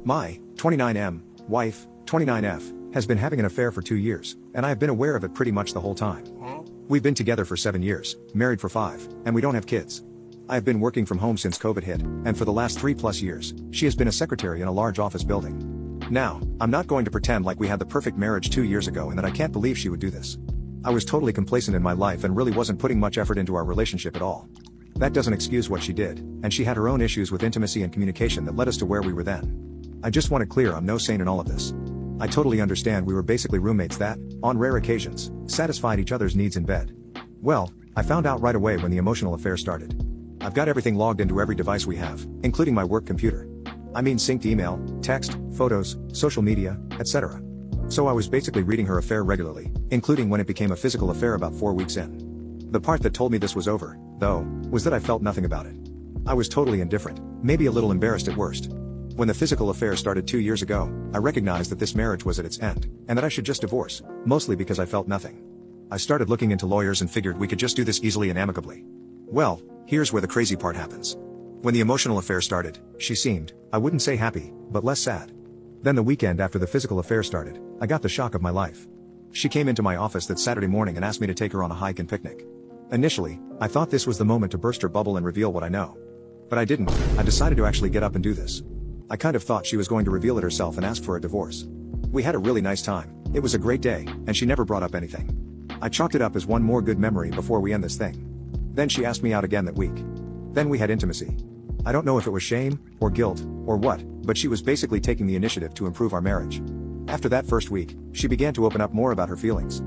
My 29M wife, 29F, has been having an affair for 2 years, and I have been aware of it pretty much the whole time. We've been together for 7 years, married for 5, and we don't have kids. I have been working from home since COVID hit, and for the last 3+ years, she has been a secretary in a large office building. Now, I'm not going to pretend like we had the perfect marriage 2 years ago and that I can't believe she would do this. I was totally complacent in my life and really wasn't putting much effort into our relationship at all. That doesn't excuse what she did, and she had her own issues with intimacy and communication that led us to where we were then. I just want it clear I'm no saint in all of this. I totally understand we were basically roommates that, on rare occasions, satisfied each other's needs in bed. Well, I found out right away when the emotional affair started. I've got everything logged into every device we have, including my work computer. I mean synced email, text, photos, social media, etc. So I was basically reading her affair regularly, including when it became a physical affair about 4 weeks in. The part that told me this was over, though, was that I felt nothing about it. I was totally indifferent, maybe a little embarrassed at worst. When the physical affair started 2 years ago, I recognized that this marriage was at its end, and that I should just divorce, mostly because I felt nothing. I started looking into lawyers and figured we could just do this easily and amicably. Well, here's where the crazy part happens. When the emotional affair started, she seemed, I wouldn't say happy, but less sad. Then the weekend after the physical affair started, I got the shock of my life. She came into my office that Saturday morning and asked me to take her on a hike and picnic. Initially, I thought this was the moment to burst her bubble and reveal what I know. But I didn't. I decided to actually get up and do this. I kind of thought she was going to reveal it herself and ask for a divorce. We had a really nice time, it was a great day, and she never brought up anything. I chalked it up as one more good memory before we end this thing. Then she asked me out again that week. Then we had intimacy. I don't know if it was shame, or guilt, or what, but she was basically taking the initiative to improve our marriage. After that first week, she began to open up more about her feelings.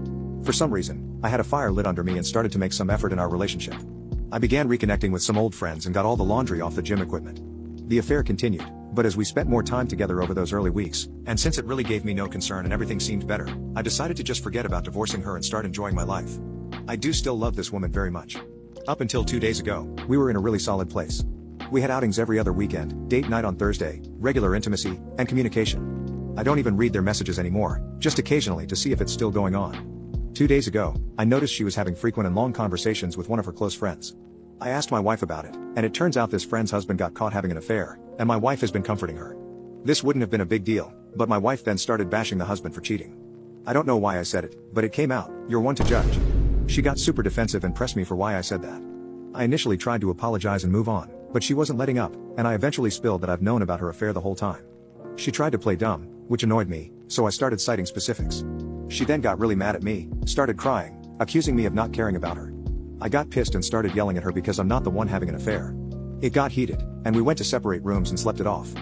For some reason, I had a fire lit under me and started to make some effort in our relationship. I began reconnecting with some old friends and got all the laundry off the gym equipment. The affair continued, but as we spent more time together over those early weeks, and since it really gave me no concern and everything seemed better, I decided to just forget about divorcing her and start enjoying my life. I do still love this woman very much. Up until 2 days ago, we were in a really solid place. We had outings every other weekend, date night on Thursday, regular intimacy, and communication. I don't even read their messages anymore, just occasionally to see if it's still going on. 2 days ago, I noticed she was having frequent and long conversations with one of her close friends. I asked my wife about it, and it turns out this friend's husband got caught having an affair, and my wife has been comforting her. This wouldn't have been a big deal, but my wife then started bashing the husband for cheating. I don't know why I said it, but it came out, you're one to judge. She got super defensive and pressed me for why I said that. I initially tried to apologize and move on, but she wasn't letting up, and I eventually spilled that I've known about her affair the whole time. She tried to play dumb, which annoyed me, so I started citing specifics. She then got really mad at me, started crying, accusing me of not caring about her. I got pissed and started yelling at her because I'm not the one having an affair. It got heated, and we went to separate rooms and slept it off.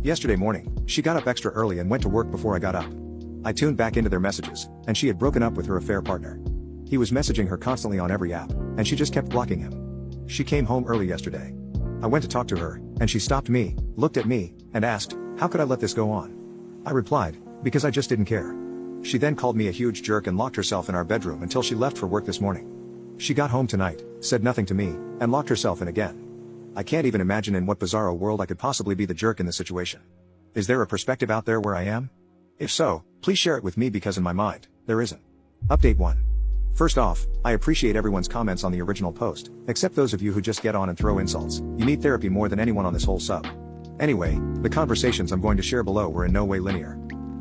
Yesterday morning, she got up extra early and went to work before I got up. I tuned back into their messages, and she had broken up with her affair partner. He was messaging her constantly on every app, and she just kept blocking him. She came home early yesterday. I went to talk to her, and she stopped me, looked at me, and asked, how could I let this go on? I replied, because I just didn't care. She then called me a huge jerk and locked herself in our bedroom until she left for work this morning. She got home tonight, said nothing to me, and locked herself in again. I can't even imagine in what bizarro world I could possibly be the jerk in this situation. Is there a perspective out there where I am? If so, please share it with me because in my mind, there isn't. Update 1. First off, I appreciate everyone's comments on the original post, except those of you who just get on and throw insults. You need therapy more than anyone on this whole sub. Anyway, the conversations I'm going to share below were in no way linear.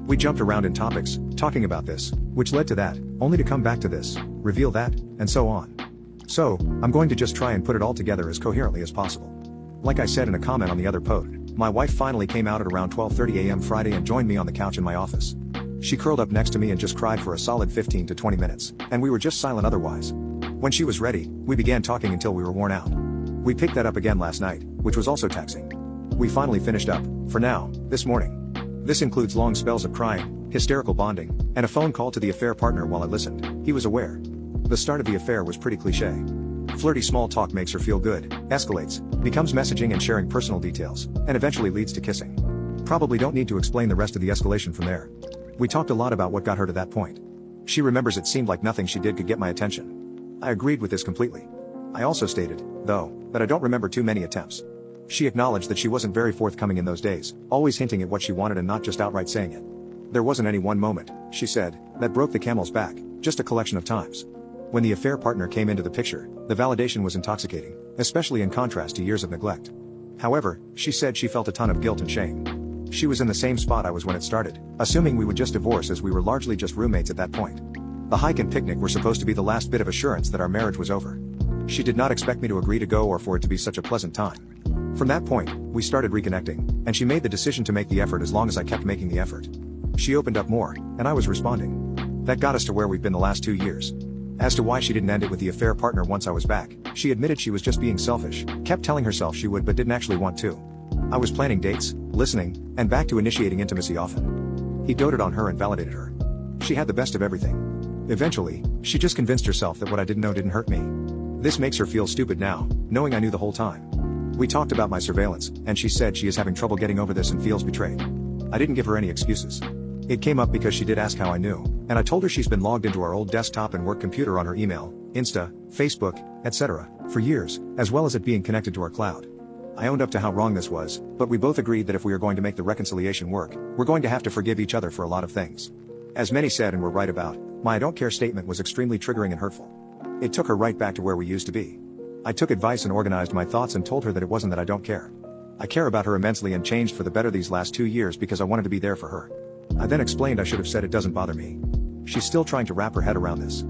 We jumped around in topics, talking about this, which led to that, only to come back to this, reveal that, and so on. So, I'm going to just try and put it all together as coherently as possible. Like I said in a comment on the other post, my wife finally came out at around 12:30 a.m. Friday and joined me on the couch in my office. She curled up next to me and just cried for a solid 15 to 20 minutes, and we were just silent otherwise. When she was ready, we began talking until we were worn out. We picked that up again last night, which was also taxing. We finally finished up, for now, this morning. This includes long spells of crying, hysterical bonding, and a phone call to the affair partner while I listened. He was aware. The start of the affair was pretty cliche. Flirty small talk makes her feel good, escalates, becomes messaging and sharing personal details, and eventually leads to kissing. Probably don't need to explain the rest of the escalation from there. We talked a lot about what got her to that point. She remembers it seemed like nothing she did could get my attention. I agreed with this completely. I also stated, though, that I don't remember too many attempts. She acknowledged that she wasn't very forthcoming in those days, always hinting at what she wanted and not just outright saying it. There wasn't any one moment, she said, that broke the camel's back, just a collection of times. When the affair partner came into the picture, the validation was intoxicating, especially in contrast to years of neglect. However, she said she felt a ton of guilt and shame. She was in the same spot I was when it started, assuming we would just divorce as we were largely just roommates at that point. The hike and picnic were supposed to be the last bit of assurance that our marriage was over. She did not expect me to agree to go or for it to be such a pleasant time. From that point, we started reconnecting, and she made the decision to make the effort as long as I kept making the effort. She opened up more, and I was responding. That got us to where we've been the last 2 years. As to why she didn't end it with the affair partner once I was back, she admitted she was just being selfish, kept telling herself she would but didn't actually want to. I was planning dates, listening, and back to initiating intimacy often. He doted on her and validated her. She had the best of everything. Eventually, she just convinced herself that what I didn't know didn't hurt me. This makes her feel stupid now, knowing I knew the whole time. We talked about my surveillance, and she said she is having trouble getting over this and feels betrayed. I didn't give her any excuses. It came up because she did ask how I knew, and I told her she's been logged into our old desktop and work computer on her email, Insta, Facebook, etc., for years, as well as it being connected to our cloud. I owned up to how wrong this was, but we both agreed that if we are going to make the reconciliation work, we're going to have to forgive each other for a lot of things. As many said and were right about, my I don't care statement was extremely triggering and hurtful. It took her right back to where we used to be. I took advice and organized my thoughts and told her that it wasn't that I don't care. I care about her immensely and changed for the better these last 2 years because I wanted to be there for her. I then explained I should have said it doesn't bother me. She's still trying to wrap her head around this.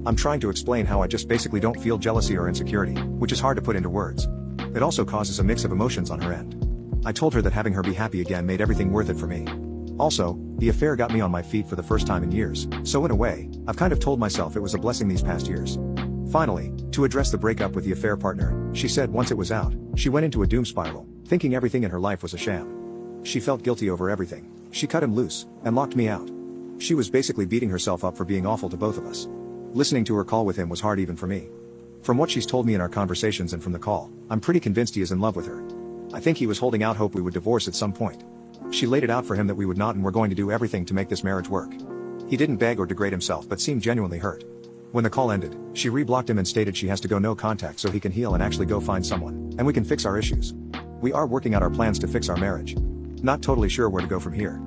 I'm trying to explain how I just basically don't feel jealousy or insecurity, which is hard to put into words. It also causes a mix of emotions on her end. I told her that having her be happy again made everything worth it for me. Also, the affair got me on my feet for the first time in years, so in a way, I've kind of told myself it was a blessing these past years. Finally, to address the breakup with the affair partner, she said once it was out, she went into a doom spiral, thinking everything in her life was a sham. She felt guilty over everything. She cut him loose, and locked me out. She was basically beating herself up for being awful to both of us. Listening to her call with him was hard even for me. From what she's told me in our conversations and from the call, I'm pretty convinced he is in love with her. I think he was holding out hope we would divorce at some point. She laid it out for him that we would not and were going to do everything to make this marriage work. He didn't beg or degrade himself but seemed genuinely hurt. When the call ended, she reblocked him and stated she has to go no contact so he can heal and actually go find someone, and we can fix our issues. We are working out our plans to fix our marriage. Not totally sure where to go from here.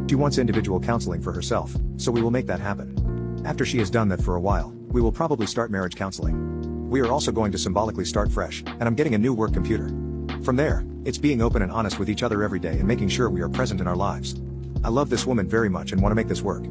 She wants individual counseling for herself, so we will make that happen. After she has done that for a while, we will probably start marriage counseling. We are also going to symbolically start fresh, and I'm getting a new work computer. From there, it's being open and honest with each other every day and making sure we are present in our lives. I love this woman very much and want to make this work.